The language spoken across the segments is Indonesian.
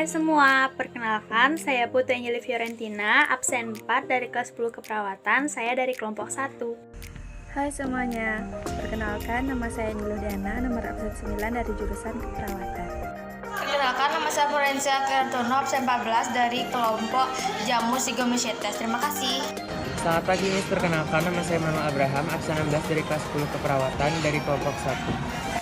Hai semua, perkenalkan saya Putri Anjeli Fiorentina, absen 4 dari kelas 10 keperawatan, saya dari kelompok 1. Hai semuanya, perkenalkan nama saya Niludiana, nomor absen 9 dari jurusan keperawatan. Perkenalkan, nama saya Florencia Kertono, absen 14 dari kelompok Jamu Sigomycetes. Terima kasih. Selamat pagi, Miss. Perkenalkan, nama saya Manuel Abraham, absen 16 dari kelas 10 keperawatan dari kelompok 1.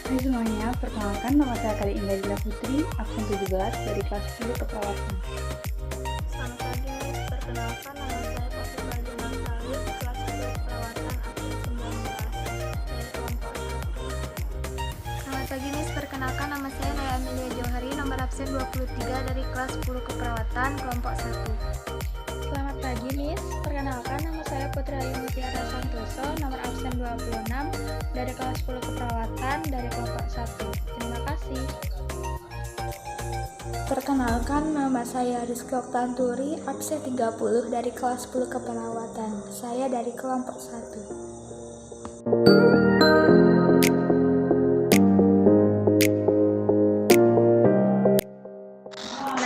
Hai semuanya, perkenalkan nama saya Kali Indah Dila Putri, absen 17 dari kelas 10 keperawatan. Selamat pagi Miss, perkenalkan nama saya Taufik Rajuman Salih, kelas 10 keperawatan absen 19 dari kelompok 1. Selamat pagi Miss, perkenalkan nama saya Naya Amelia Johari, nomor absen 23 dari kelas 10 keperawatan kelompok 1. Selamat pagi Miss, perkenalkan nama saya Putri Ayu Mutiara Santoso, nomor absen 26 dari kelas 10 keperawatan dari kelompok 1. Terima kasih. Perkenalkan, nama saya Rizky Oktanturi, absen 30 dari kelas 10 keperawatan. Saya dari kelompok 1.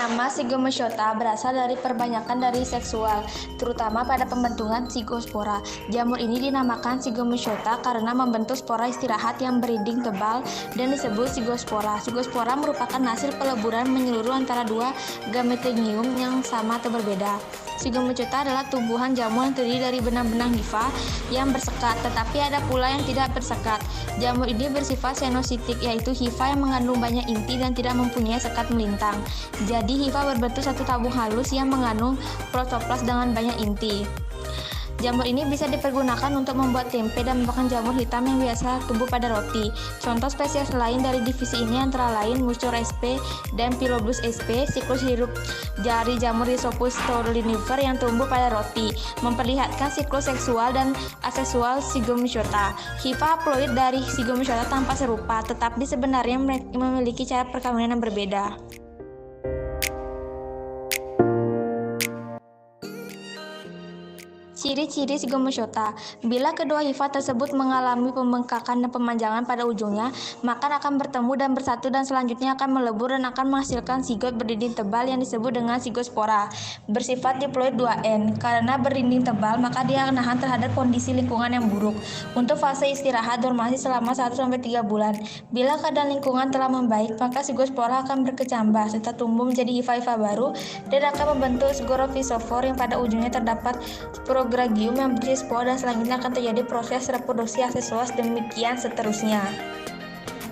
Nama Sigomycota berasal dari perbanyakan dari seksual, terutama pada pembentukan sigospora. Jamur ini dinamakan Sigomycota karena membentuk spora istirahat yang berinding tebal dan disebut sigospora. Sigospora merupakan hasil peleburan menyeluruh antara dua gametonium yang sama atau berbeda. Sigomycota adalah tumbuhan jamur yang terdiri dari benang-benang hifa yang bersekat, tetapi ada pula yang tidak bersekat. Jamur ini bersifat senositik, yaitu hifa yang mengandung banyak inti dan tidak mempunyai sekat melintang. Jadi hifa berbentuk satu tabung halus yang mengandung protoplas dengan banyak inti. Jamur ini bisa dipergunakan untuk membuat tempe dan merupakan jamur hitam yang biasa tumbuh pada roti. Contoh spesies lain dari divisi ini antara lain Muscur sp dan Phylloblus sp. Siklus hidup jari jamur Rhizopus stolonifer yang tumbuh pada roti memperlihatkan siklus seksual dan aseksual Sigomycota. Hifa haploid dari Sigomycota tampak serupa, tetapi sebenarnya memiliki cara perkawinan yang berbeda. Ciri-ciri Sigomycota. Bila kedua hifa tersebut mengalami pembengkakan dan pemanjangan pada ujungnya, maka akan bertemu dan bersatu dan selanjutnya akan melebur dan akan menghasilkan zigot berdinding tebal yang disebut dengan zigospora. Bersifat diploid 2N. Karena berdinding tebal, maka dia nahan terhadap kondisi lingkungan yang buruk. Untuk fase istirahat dormasi selama 1-3 bulan. Bila keadaan lingkungan telah membaik, maka zigospora akan berkecambah serta tumbuh menjadi hifa-hifa baru dan akan membentuk sporophysophore yang pada ujungnya terdapat sporogragium yang berisi spora dan selanjutnya akan terjadi proses reproduksi aseksual demikian seterusnya.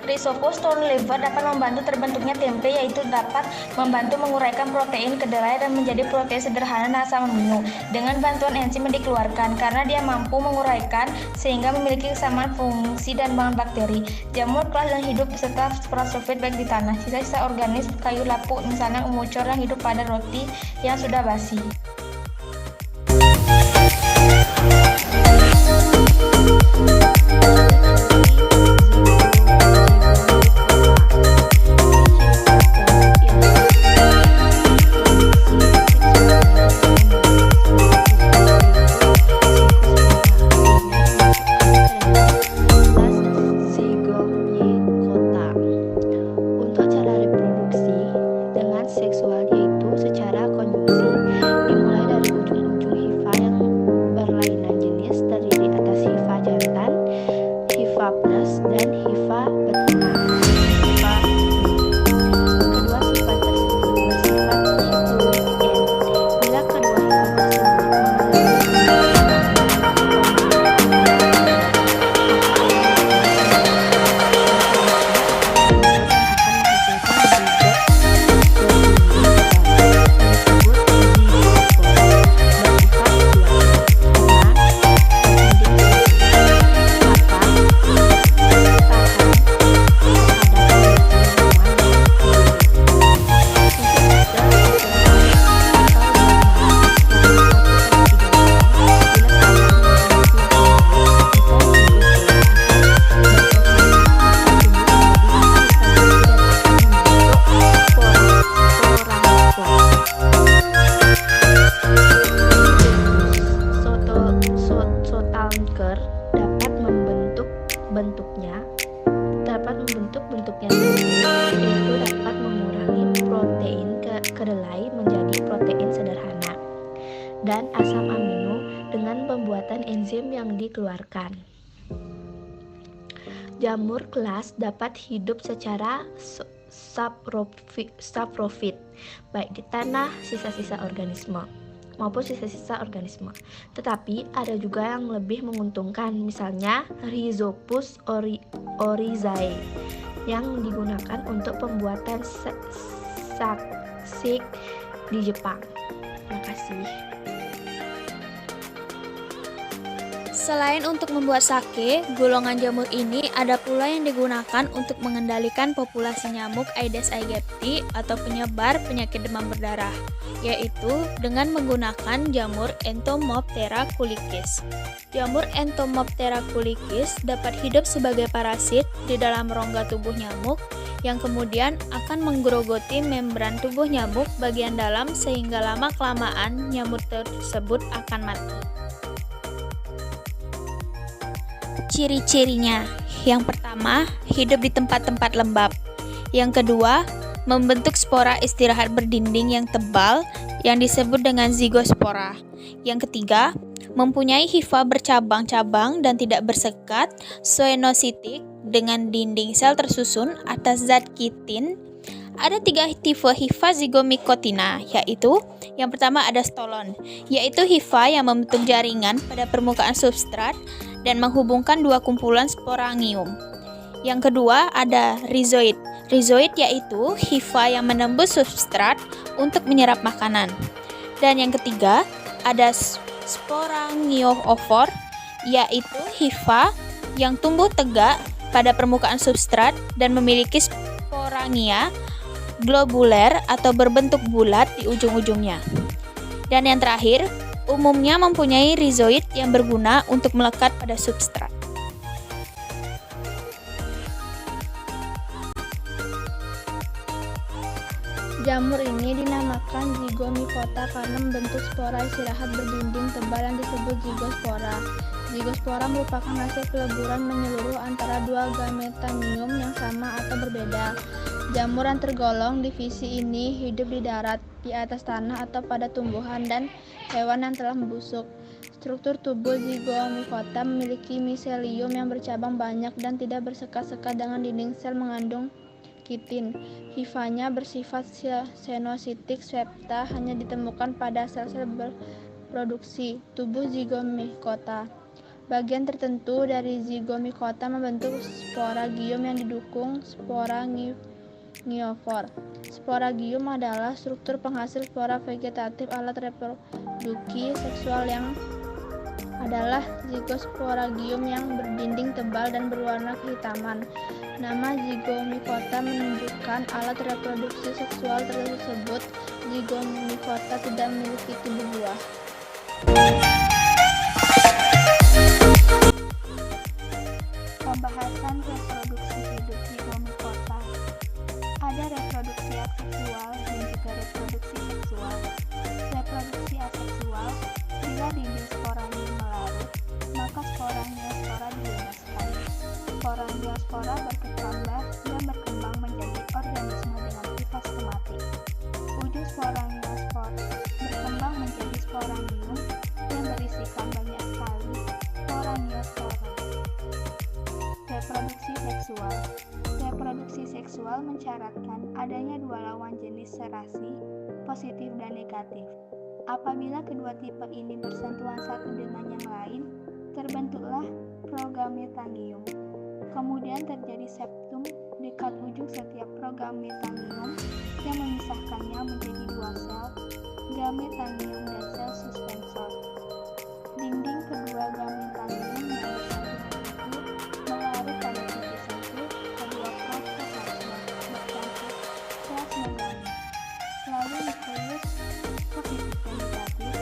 Rhizopus stolonifer dapat membantu terbentuknya tempe, yaitu dapat membantu menguraikan protein kedelai dan menjadi protein sederhana dan asam amino dengan bantuan enzim yang dikeluarkan karena dia mampu menguraikan sehingga memiliki kesamaan fungsi dan bahan bakteri. Jamur kelas dan hidup beserta sporosofit baik di tanah, sisa-sisa organis kayu lapuk misalnya umucor yang hidup pada roti yang sudah basi. Untuk cara reproduksi dengan seksual yaitu secara konjungsi dimulai menghasilkan asam amino dengan pembuatan enzim yang dikeluarkan. Jamur gelas dapat hidup secara saprofit, baik di tanah, sisa-sisa organisme maupun sisa-sisa organisme. Tetapi ada juga yang lebih menguntungkan, misalnya Rhizopus oryzae yang digunakan untuk pembuatan saksik di Jepang. Terima kasih. Selain untuk membuat sake, golongan jamur ini ada pula yang digunakan untuk mengendalikan populasi nyamuk Aedes aegypti atau penyebar penyakit demam berdarah, yaitu dengan menggunakan jamur Entomoptera culicis. Jamur Entomoptera culicis dapat hidup sebagai parasit di dalam rongga tubuh nyamuk yang kemudian akan menggerogoti membran tubuh nyamuk bagian dalam sehingga lama-kelamaan nyamuk tersebut akan mati. Ciri-cirinya, yang pertama, hidup di tempat-tempat lembab. Yang kedua, membentuk spora istirahat berdinding yang tebal yang disebut dengan zigospora. Yang ketiga, mempunyai hifa bercabang-cabang dan tidak bersekat, zoenositik dengan dinding sel tersusun atas zat kitin. Ada 3 tipe hifa zigomycotina, yaitu yang pertama ada stolon, yaitu hifa yang membentuk jaringan pada permukaan substrat dan menghubungkan 2 kumpulan sporangium. Yang kedua ada rhizoid. Rhizoid yaitu hifa yang menembus substrat untuk menyerap makanan. Dan yang ketiga ada sporangiophore, yaitu hifa yang tumbuh tegak pada permukaan substrat dan memiliki sporangia globuler atau berbentuk bulat di ujung-ujungnya. Dan yang terakhir, umumnya mempunyai rhizoid yang berguna untuk melekat pada substrat. Jamur ini dinamakan zigomycota karena membentuk spora istirahat berdinding tebal yang disebut zigospora. Zigospora merupakan hasil peleburan menyeluruh antara 2 gametanium yang sama atau berbeda. Jamur yang tergolong divisi ini hidup di darat, di atas tanah atau pada tumbuhan dan hewan yang telah membusuk. Struktur tubuh zigomycota memiliki miselium yang bercabang banyak dan tidak bersekat-sekat dengan dinding sel mengandung kitin. Hifanya bersifat senositik, septa hanya ditemukan pada sel-sel berproduksi tubuh zigomycota. Bagian tertentu dari zigomycota membentuk sporagium yang didukung sporangiophore. Sporagium adalah struktur penghasil spora vegetatif alat reproduksi seksual yang adalah zigosporagium yang berdinding tebal dan berwarna kehitaman. Nama zigomycota menunjukkan alat reproduksi seksual tersebut. Zigomycota tidak memiliki tubuh buah. Pembahasan reproduksi hidup zigomycota. Ada reproduksi aseksual dan juga reproduksi seksual. Reproduksi aseksual, bila dinding sporangium melarut, maka sporangiospora dibebaskan. Sporangiospora berkecambah dan berkembang menjadi organisme dengan sifat skematik. Ujung sporangiospora berkembang menjadi sporangium yang berisikan banyak sekali sporangiospora. Reproduksi seksual. Reproduksi seksual mensyaratkan adanya 2 lawan jenis serasi, positif dan negatif. Apabila kedua tipe ini bersentuhan satu dengan yang lain, terbentuklah progametangium. Kemudian terjadi septum dekat ujung setiap progametangium yang memisahkannya menjadi 2 sel, gametangium dan sel suspensor. Dinding kedua gametangium yang bersambungan itu melarut pada titik 1 kedua protoplasma bercampur plasmogami. Lalu nukleus positif dan negatif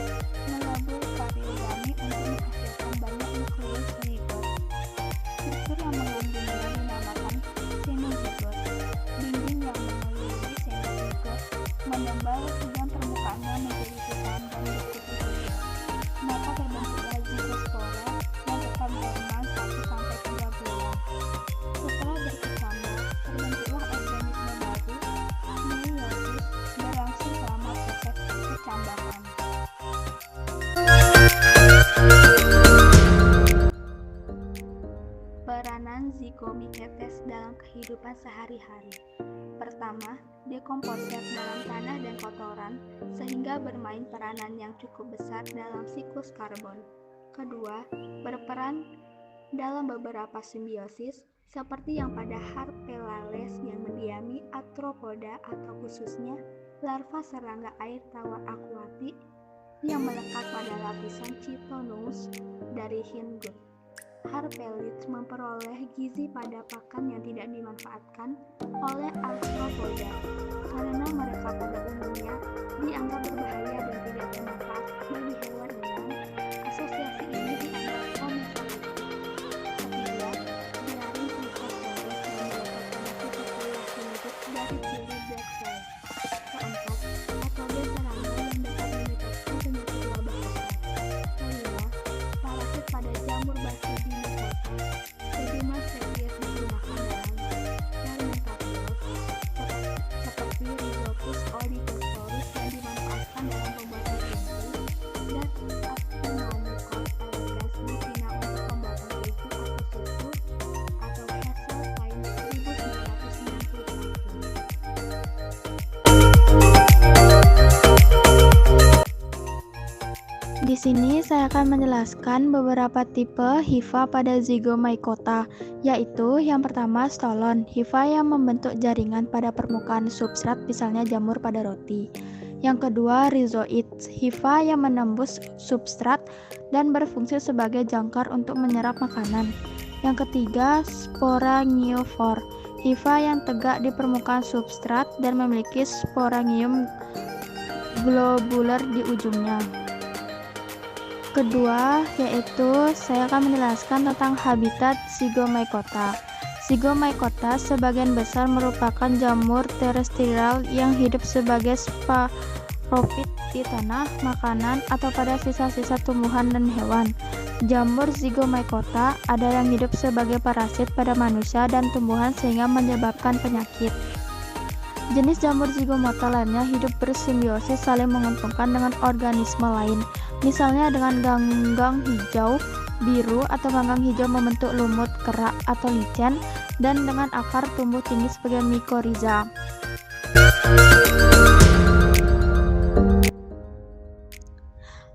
melabur karyogami untuk menghasilkan banyak nukleus zigot. Struktur yang mengandungnya dinamakan senozigot. Dinding yang mengelilingi senozigot menebal dan permukaannya menjadi hitam dan berkutu hijau. zygomycetes dalam kehidupan sehari-hari. Pertama, dekomposer dalam tanah dan kotoran sehingga bermain peranan yang cukup besar dalam siklus karbon. Kedua, berperan dalam beberapa simbiosis seperti yang pada Harpelales yang mendiami arthropoda atau khususnya larva serangga air tawar akuatik yang melekat pada lapisan chitonous dari hindgut. Harpelids memperoleh gizi pada pakan yang tidak dimanfaatkan oleh arthropoda karena mereka pada umumnya dianggap berbahaya dan tidak bermanfaat bagi hewan dengan asosiasi ini dianggap omnivora. Ketiga, jaring trichoceros yang mendapatkan populasi hidup dari ciri black fly. Keempat, patogen serangga yang dapat menyebabkan penyakit wabah besar. Kelima, parasit pada jamur basi di mikota. Sejumlah spesies digunakan dalam fermentarios seperti Rhizopus oligosaurus yang dimanfaatkan dalam pembuatan keju dan Actinomycos elegans Lucina untuk pembuatan keju atau susu atau Heseltine 1991. Di sini saya akan menjelaskan beberapa tipe hifa pada Zygomycota, yaitu yang pertama stolon, hifa yang membentuk jaringan pada permukaan substrat, misalnya jamur pada roti. Yang kedua rhizoid, hifa yang menembus substrat dan berfungsi sebagai jangkar untuk menyerap makanan. Yang ketiga sporangiophore, hifa yang tegak di permukaan substrat dan memiliki sporangium globular di ujungnya. Kedua, yaitu saya akan menjelaskan tentang habitat Zygomycota. Zygomycota sebagian besar merupakan jamur terestrial yang hidup sebagai sporofit di tanah, makanan, atau pada sisa-sisa tumbuhan dan hewan. Jamur Zygomycota ada yang hidup sebagai parasit pada manusia dan tumbuhan sehingga menyebabkan penyakit. Jenis jamur Zygomata lainnya hidup bersimbiosis saling menguntungkan dengan organisme lain. Misalnya dengan ganggang hijau, biru, atau ganggang hijau membentuk lumut, kerak, atau licin, dan dengan akar tumbuh tinggi sebagai mycorrhiza.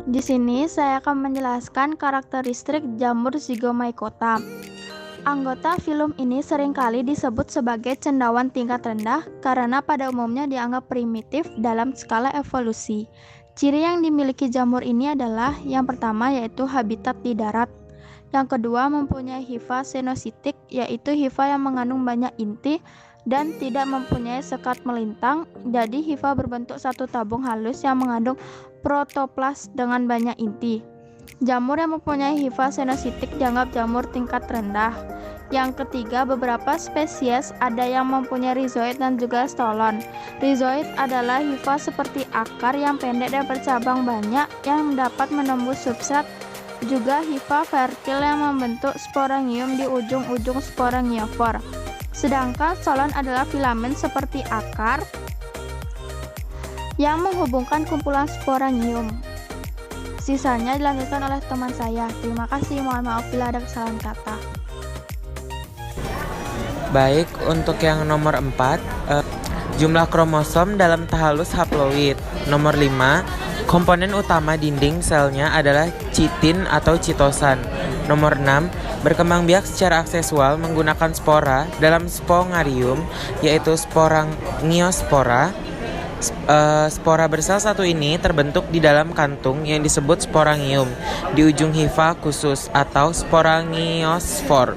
Di sini saya akan menjelaskan karakteristik jamur Zygomycota. Anggota filum ini seringkali disebut sebagai cendawan tingkat rendah karena pada umumnya dianggap primitif dalam skala evolusi. Ciri yang dimiliki jamur ini adalah yang pertama yaitu habitat di darat. Yang kedua mempunyai hifa senositik, yaitu hifa yang mengandung banyak inti dan tidak mempunyai sekat melintang. Jadi hifa berbentuk satu tabung halus yang mengandung protoplas dengan banyak inti. Jamur yang mempunyai hifa senositik dianggap jamur tingkat rendah. Yang ketiga, beberapa spesies ada yang mempunyai rhizoid dan juga stolon. Rhizoid adalah hifa seperti akar yang pendek dan bercabang banyak yang dapat menembus substrat. Juga hifa fertil yang membentuk sporangium di ujung-ujung sporangiofor. Sedangkan stolon adalah filamen seperti akar yang menghubungkan kumpulan sporangium. Sisanya dilanjutkan oleh teman saya. Terima kasih, mohon maaf bila ada kesalahan kata. Baik, untuk yang nomor 4, jumlah kromosom dalam tahalus haploid. Nomor 5, komponen utama dinding selnya adalah chitin atau chitosan. Nomor 6, berkembang biak secara aksesual menggunakan spora dalam spongarium, yaitu sporangiospora. Spora bersel satu ini terbentuk di dalam kantung yang disebut sporangium di ujung hifa khusus atau sporangiosfor.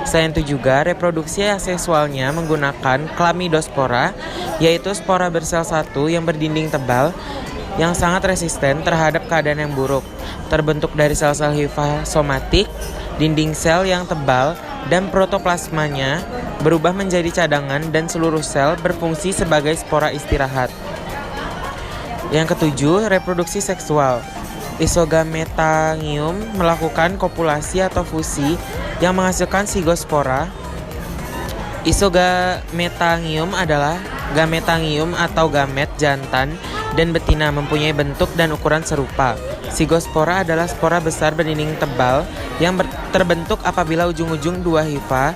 Selain itu juga reproduksi aseksualnya menggunakan chlamydospora, yaitu spora bersel satu yang berdinding tebal yang sangat resisten terhadap keadaan yang buruk, terbentuk dari sel-sel hifa somatik, dinding sel yang tebal, dan protoplasmanya berubah menjadi cadangan dan seluruh sel berfungsi sebagai spora istirahat. Yang ketujuh, reproduksi seksual. Isogametangium melakukan kopulasi atau fusi yang menghasilkan sigospora. Isogametangium adalah gametangium atau gamet jantan dan betina mempunyai bentuk dan ukuran serupa. Sigospora adalah spora besar berdinding tebal yang terbentuk apabila ujung-ujung dua hifa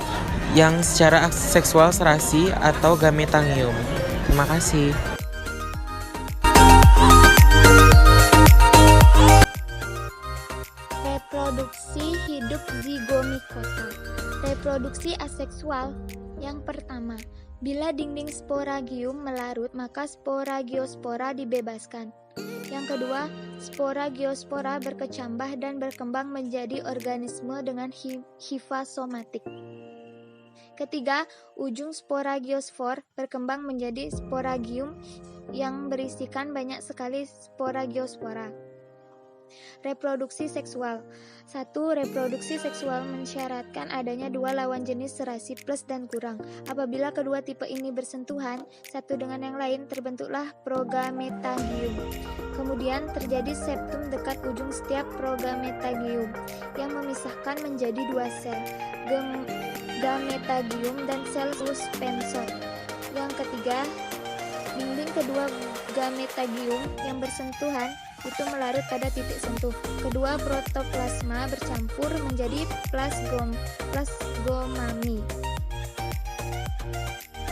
yang secara seksual serasi atau gametangium. Terima kasih. Reproduksi hidup zigomikota. Reproduksi aseksual. Yang pertama, bila dinding sporagium melarut, maka sporagiospora dibebaskan. Yang kedua, sporagiospora berkecambah dan berkembang menjadi organisme dengan hifa somatik. Ketiga, ujung sporagiosfor berkembang menjadi sporagium yang berisikan banyak sekali sporagiospora. Reproduksi seksual. 1. Reproduksi seksual mensyaratkan adanya dua lawan jenis serasi plus dan kurang. Apabila kedua tipe ini bersentuhan satu dengan yang lain, terbentuklah progametagium. Kemudian terjadi septum dekat ujung setiap progametagium yang memisahkan menjadi dua sel, gametagium dan sel suspensor. Yang ketiga, dinding kedua gametagium yang bersentuhan itu melarut pada titik sentuh. Kedua protoplasma bercampur menjadi plasgomami.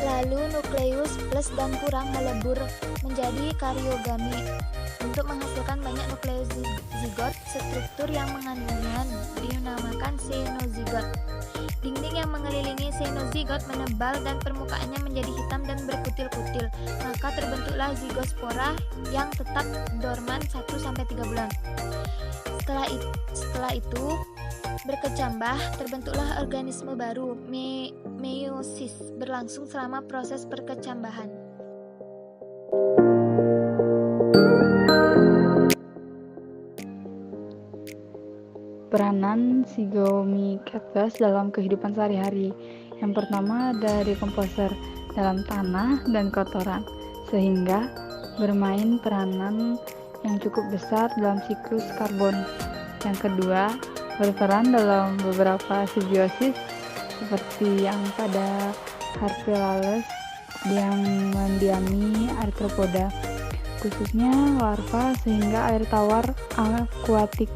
Lalu nukleus plus dan kurang melebur menjadi kariogami. Untuk menghasilkan banyak nukleus zigot, struktur yang mengandungnya dinamakan xenozigot. Dinding yang mengelilingi xenozigot menebal dan permukaannya menjadi hitam dan berkutil-kutil. Maka terbentuklah zigospora yang tetap dorman 1-3 bulan. Setelah itu berkecambah, terbentuklah organisme baru, meiosis, berlangsung selama proses perkecambahan. Peranan zygomicetous dalam kehidupan sehari-hari. Yang pertama ada dekomposer dalam tanah dan kotoran, sehingga bermain peranan yang cukup besar dalam siklus karbon. Yang kedua, berperan dalam beberapa simbiosis seperti yang pada Harpelales yang mendiami arthropoda, khususnya larva, sehingga air tawar akuatik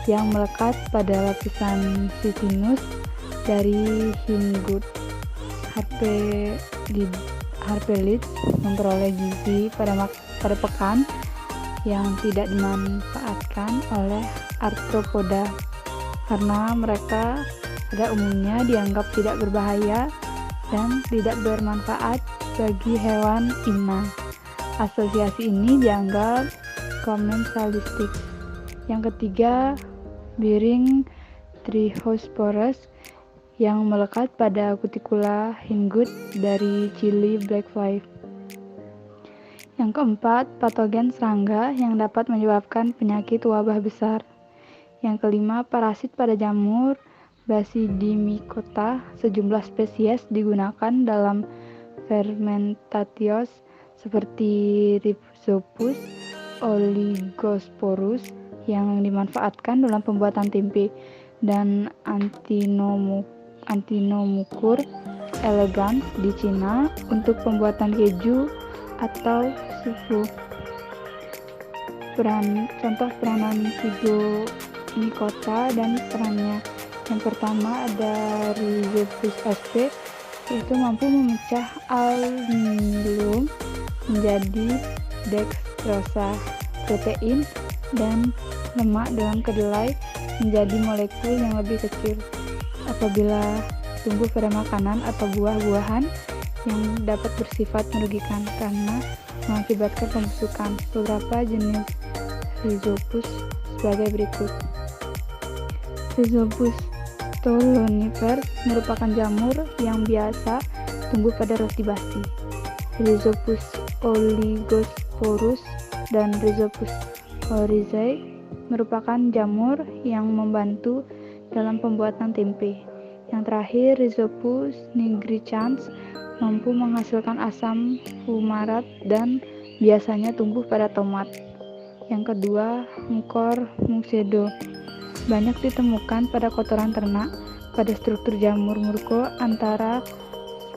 yang melekat pada lapisan chitinus dari hinggut. Harpelids memperoleh gizi pada pekan yang tidak dimanfaatkan oleh arthropoda karena mereka pada umumnya dianggap tidak berbahaya dan tidak bermanfaat bagi hewan inang. Asosiasi ini dianggap komensalistik. Yang ketiga, Biring Trichosporus yang melekat pada kutikula hinggut dari cili blackfly. Yang keempat, patogen serangga yang dapat menyebabkan penyakit wabah besar. Yang kelima, parasit pada jamur Basidimycota. Sejumlah spesies digunakan dalam fermentatios seperti Rhizopus oligosporus yang dimanfaatkan dalam pembuatan tempe, dan Actinomycur elegans di Cina untuk pembuatan keju atau susu. Contoh peranan zygomicota dan perannya. Yang pertama ada Rhizopus sp, yaitu mampu memecah aluminium menjadi dextrosa, protein dan lemak dalam kedelai menjadi molekul yang lebih kecil. Apabila tumbuh pada makanan atau buah-buahan yang dapat bersifat merugikan karena mengakibatkan pembusukan. Beberapa jenis Rhizopus sebagai berikut. Rhizopus stolonifer merupakan jamur yang biasa tumbuh pada roti basi. Rhizopus oligosporus dan Rhizopus oryzae merupakan jamur yang membantu dalam pembuatan tempe. Yang terakhir, Rhizopus nigricans mampu menghasilkan asam fumarat dan biasanya tumbuh pada tomat. Yang kedua, Mucor muxedo banyak ditemukan pada kotoran ternak. Pada struktur jamur murko antara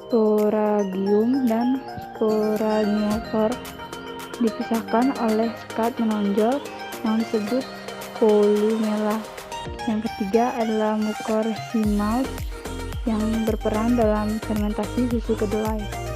sporagium dan sporagiospor dipisahkan oleh sekat menonjol yang disebut columella. Yang ketiga adalah Mucor himals yang berperan dalam fermentasi susu kedelai.